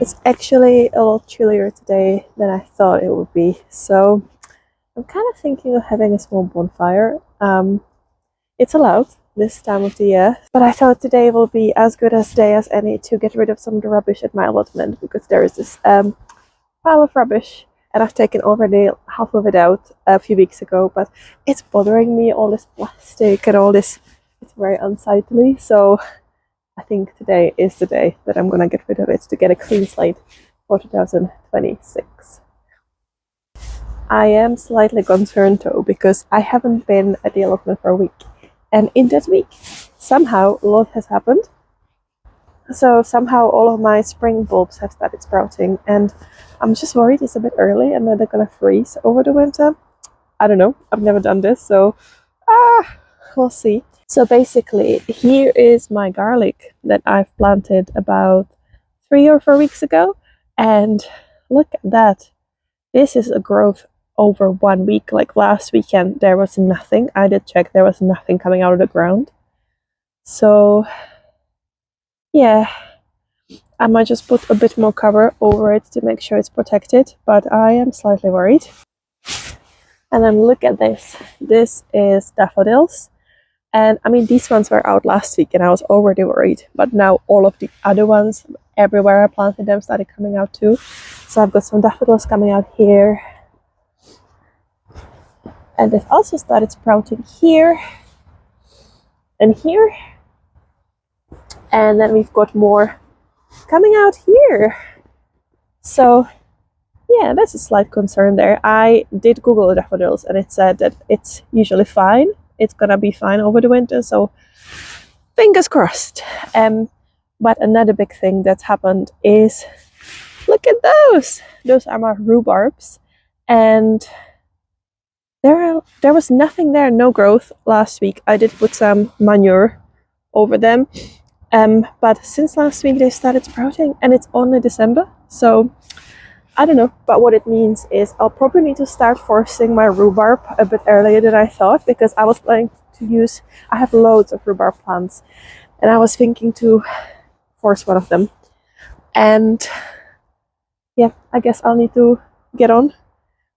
It's actually a lot chillier today than I thought it would be. So I'm kind of thinking of having a small bonfire. It's allowed this time of the year, but I thought today will be as good a day as any to get rid of some of the rubbish at my allotment, because there is this pile of rubbish and I've taken already half of it out a few weeks ago, but it's bothering me, all this plastic and all this. It's very unsightly, so I think today is the day that I'm gonna get rid of it to get a clean slate for 2026. I am slightly concerned though, because I haven't been at the allotment for a week, and in that week somehow a lot has happened. So somehow all of my spring bulbs have started sprouting, and I'm just worried it's a bit early and then they're gonna freeze over the winter. I don't know, I've never done this, so we'll see. So basically, here is my garlic that I've planted about 3 or 4 weeks ago, and look at that. This is a growth over 1 week. Like last weekend there was nothing. I did check, there was nothing coming out of the ground. So yeah, I might just put a bit more cover over it to make sure it's protected, but I am slightly worried. And then look at this. This is daffodils. And I mean, these ones were out last week and I was already worried, but now all of the other ones, everywhere I planted them, started coming out too. So I've got some daffodils coming out here. And they've also started sprouting here and here. And then we've got more coming out here. So yeah, that's a slight concern there. I did Google the daffodils and it said that it's usually fine. It's gonna be fine over the winter, so fingers crossed. But another big thing that's happened is, look at those! Those are my rhubarbs, and there was nothing there, no growth last week. I did put some manure over them, but since last week they started sprouting, and it's only December, so I don't know. But what it means is I'll probably need to start forcing my rhubarb a bit earlier than I thought, because I was planning to use, I have loads of rhubarb plants, and I was thinking to force one of them. And yeah, I guess I'll need to get on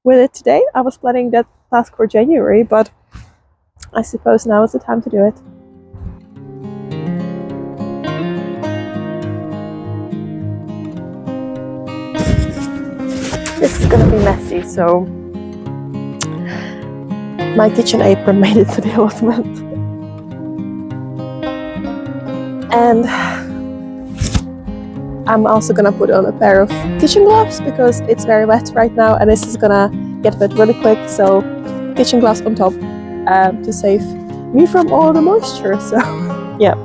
with it today. I was planning that task for January, but I suppose now is the time to do it. This is gonna be messy, so my kitchen apron made it to the allotment. And I'm also gonna put on a pair of kitchen gloves because it's very wet right now and this is gonna get wet really quick, so kitchen gloves on top to save me from all the moisture, so yeah.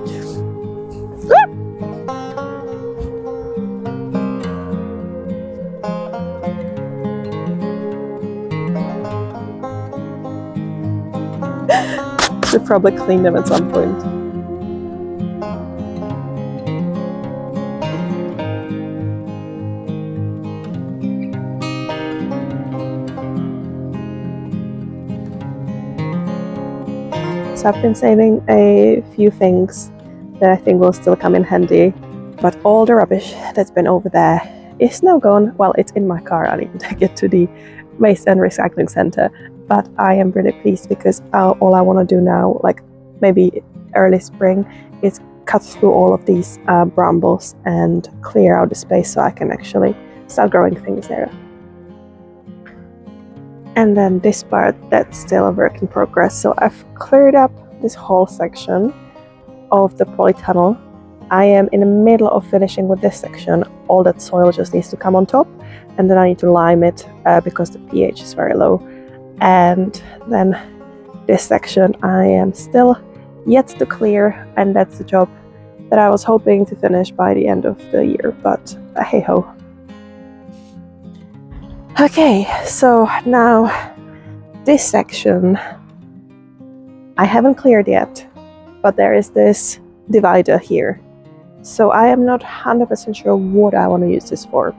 Should probably clean them at some point. So I've been saving a few things that I think will still come in handy, but all the rubbish that's been over there is now gone. Well, it's in my car. I need to take it to the waste and recycling center. But I am really pleased because all I want to do now, like maybe early spring, is cut through all of these brambles and clear out the space so I can actually start growing things there. And then this part, that's still a work in progress. So I've cleared up this whole section of the polytunnel. I am in the middle of finishing with this section. All that soil just needs to come on top, and then I need to lime it because the pH is very low. And then this section I am still yet to clear, and that's the job that I was hoping to finish by the end of the year, but hey ho. Okay, so now this section I haven't cleared yet, but there is this divider here. So I am not 100% sure what I want to use this for.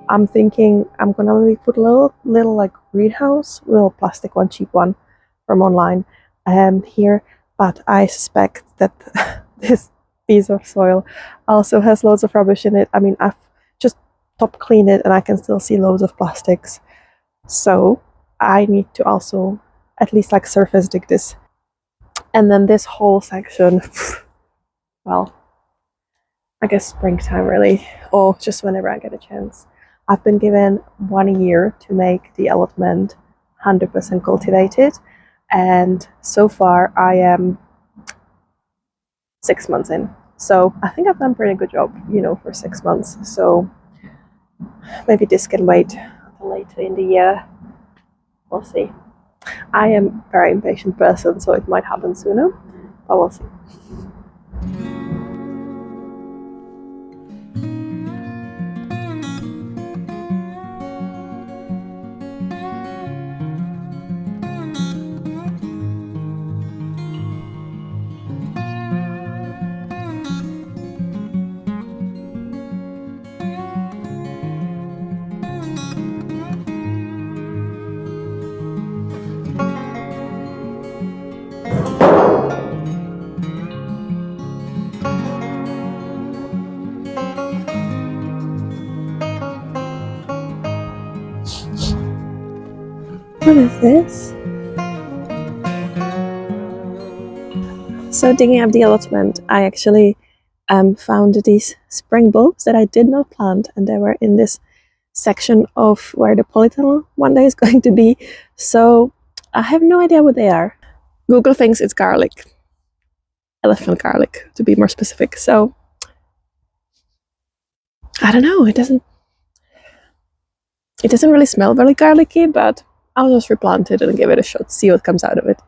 I'm thinking I'm gonna maybe put a little like greenhouse, little plastic one, cheap one from online here, but I suspect that this piece of soil also has loads of rubbish in it. I mean, I've just top clean it and I can still see loads of plastics. So I need to also at least like surface dig this. And then this whole section, well, I guess springtime really, or just whenever I get a chance. I've been given 1 year to make the allotment 100% cultivated, and so far I am 6 months in. So I think I've done a pretty good job, you know, for 6 months. So maybe this can wait until later in the year. We'll see. I am a very impatient person, so it might happen sooner, but we'll see. What is this? So digging up the allotment, I actually found these spring bulbs that I did not plant, and they were in this section of where the polytunnel one day is going to be. So I have no idea what they are. Google thinks it's garlic. Elephant garlic, to be more specific. So I don't know, it doesn't really smell very garlicky, but I'll just replant it and give it a shot, see what comes out of it.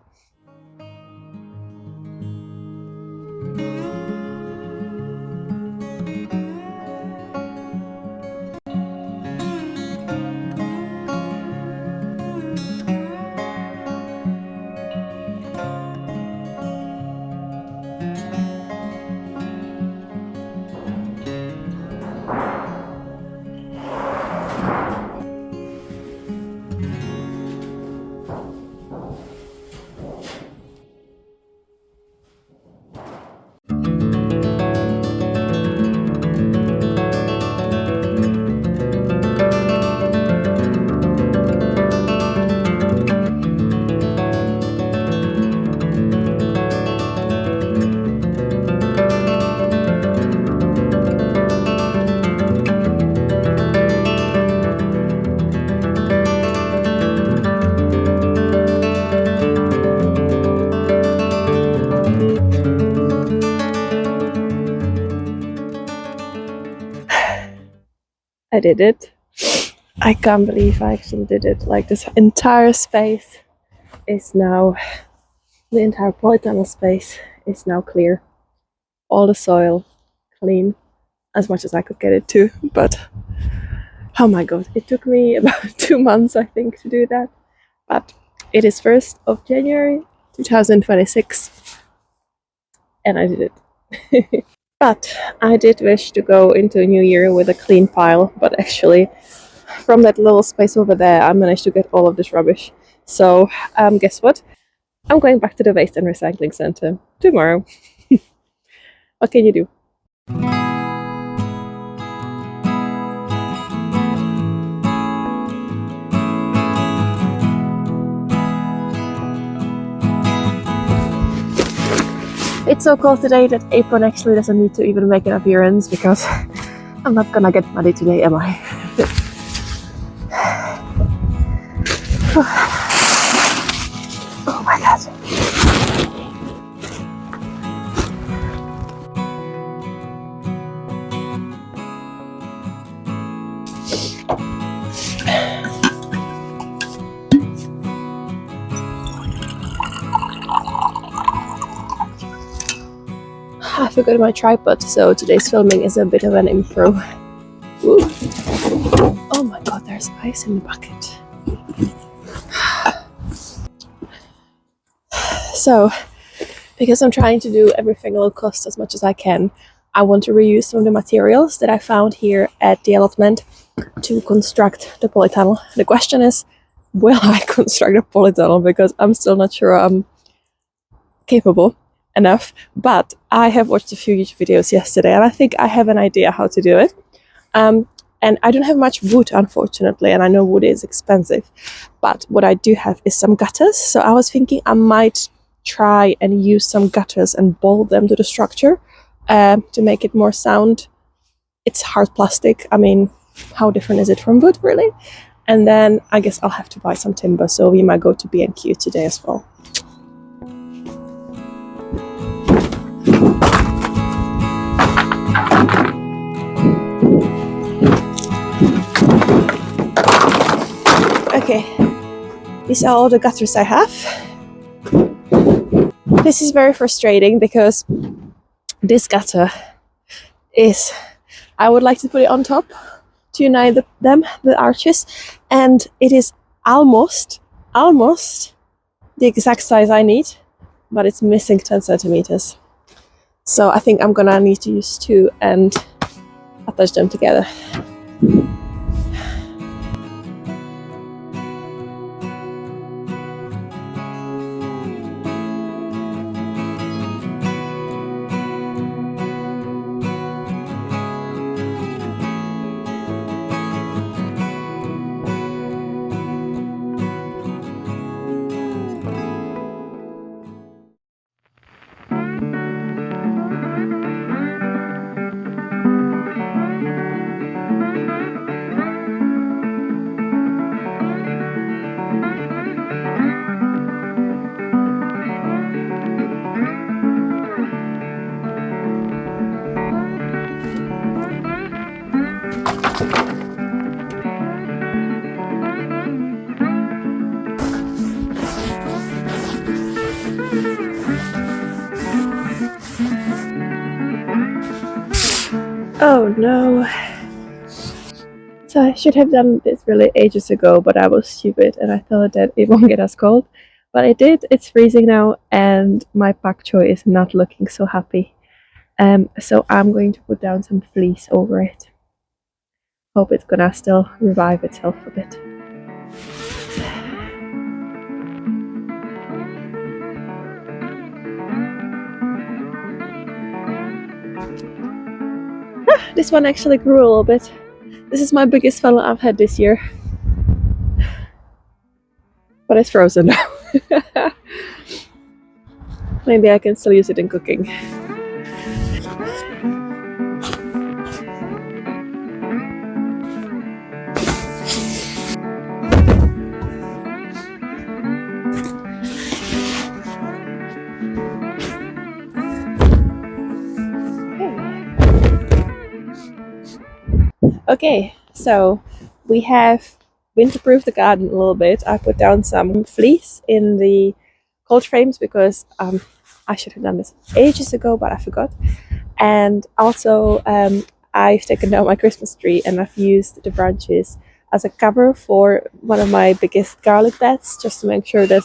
I did it. I can't believe I actually did it. Like, this entire space is now, the entire polytunnel space is now clear. All the soil clean, as much as I could get it to. But oh my god, it took me about 2 months, I think, to do that. But it is 1st of January 2026, and I did it. But I did wish to go into a new year with a clean pile, but actually from that little space over there I managed to get all of this rubbish. So guess what? I'm going back to the waste and recycling center tomorrow. What can you do? It's so cold today that apron actually doesn't need to even make an appearance, because I'm not gonna get muddy today, am I? Oh my god. I forgot my tripod, so today's filming is a bit of an impro. Ooh. Oh my god, there's ice in the bucket. So, because I'm trying to do everything low cost as much as I can, I want to reuse some of the materials that I found here at the allotment to construct the polytunnel. The question is, will I construct a polytunnel? Because I'm still not sure I'm capable enough, but I have watched a few YouTube videos yesterday and I think I have an idea how to do it. And I don't have much wood, unfortunately, and I know wood is expensive, but what I do have is some gutters. So I was thinking I might try and use some gutters and bolt them to the structure to make it more sound. It's hard plastic. I mean, how different is it from wood, really? And then I guess I'll have to buy some timber, so we might go to B&Q today as well. Okay, these are all the gutters I have. This is very frustrating because this gutter is, I would like to put it on top to unite the arches, and it is almost the exact size I need, but it's missing 10 centimeters. So I think I'm gonna need to use two and attach them together. Oh no. So I should have done this really ages ago, but I was stupid and I thought that it won't get as cold. But it did. It's freezing now and my pak choi is not looking so happy. So I'm going to put down some fleece over it. Hope it's gonna still revive itself a bit. This one actually grew a little bit. This is my biggest funnel I've had this year. But it's frozen now. Maybe I can still use it in cooking. Okay, so we have winterproofed the garden a little bit. I put down some fleece in the cold frames because I should have done this ages ago, but I forgot. And also I've taken down my Christmas tree and I've used the branches as a cover for one of my biggest garlic beds, just to make sure that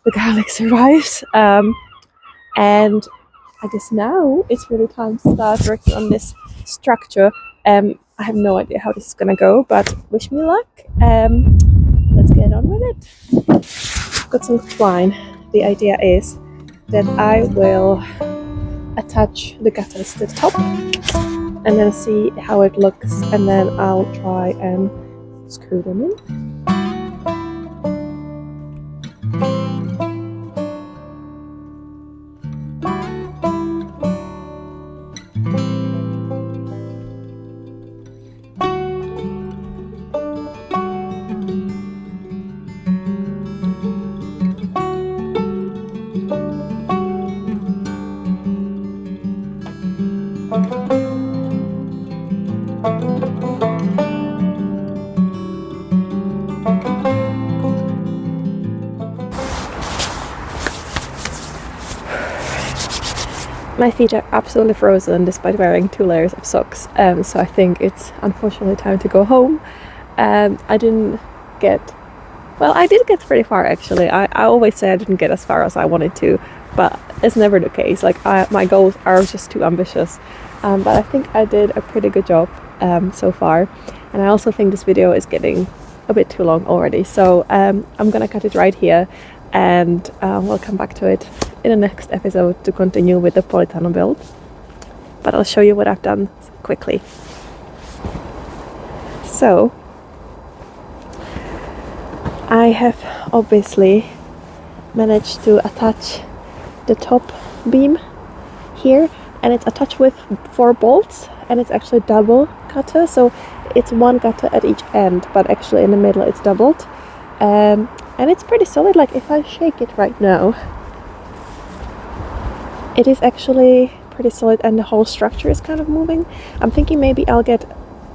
the garlic survives. And I guess now it's really time to start working on this structure. I have no idea how this is gonna go, but wish me luck. Let's get on with it. I've got some twine. The idea is that I will attach the gutters to the top and then see how it looks, and then I'll try and screw them in. My feet are absolutely frozen despite wearing 2 layers of socks, so I think it's unfortunately time to go home. I did get pretty far actually. I always say I didn't get as far as I wanted to, but it's never the case. Like my goals are just too ambitious, but I think I did a pretty good job so far, and I also think this video is getting a bit too long already, so I'm gonna cut it right here, and we'll come back to it in the next episode to continue with the polytunnel build. But I'll show you what I've done quickly. So I have obviously managed to attach the top beam here, and it's attached with 4 bolts, and it's actually double gutter, so it's 1 gutter at each end, but actually in the middle it's doubled. And it's pretty solid. Like, if I shake it right now, it is actually pretty solid, and the whole structure is kind of moving. I'm thinking maybe I'll get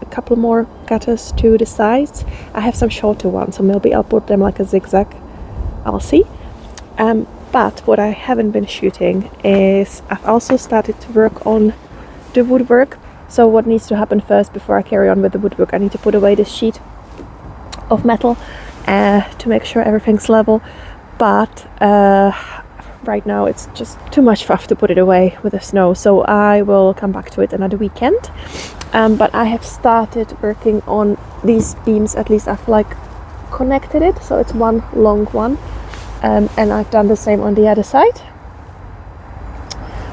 a couple more gutters to the sides. I have some shorter ones, so maybe I'll put them like a zigzag. I'll see. But what I haven't been shooting is I've also started to work on the woodwork. So what needs to happen first before I carry on with the woodwork, I need to put away this sheet of metal to make sure everything's level. But right now it's just too much faff to put it away with the snow, so I will come back to it another weekend. But I have started working on these beams. At least I've like connected it, so it's one long one, and I've done the same on the other side,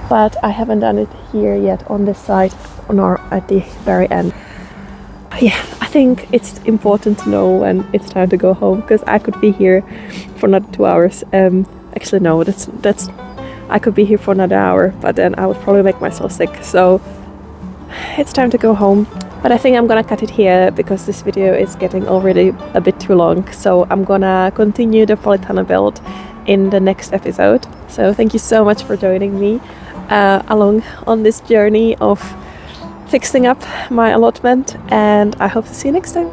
but I haven't done it here yet on this side nor at the very end. Yeah, I think it's important to know when it's time to go home, because I could be here for another 2 hours. Actually no, that's I could be here for another hour, but then I would probably make myself sick, so it's time to go home. But I think I'm gonna cut it here because this video is getting already a bit too long, so I'm gonna continue the polytunnel build in the next episode. So thank you so much for joining me along on this journey of fixing up my allotment, and I hope to see you next time.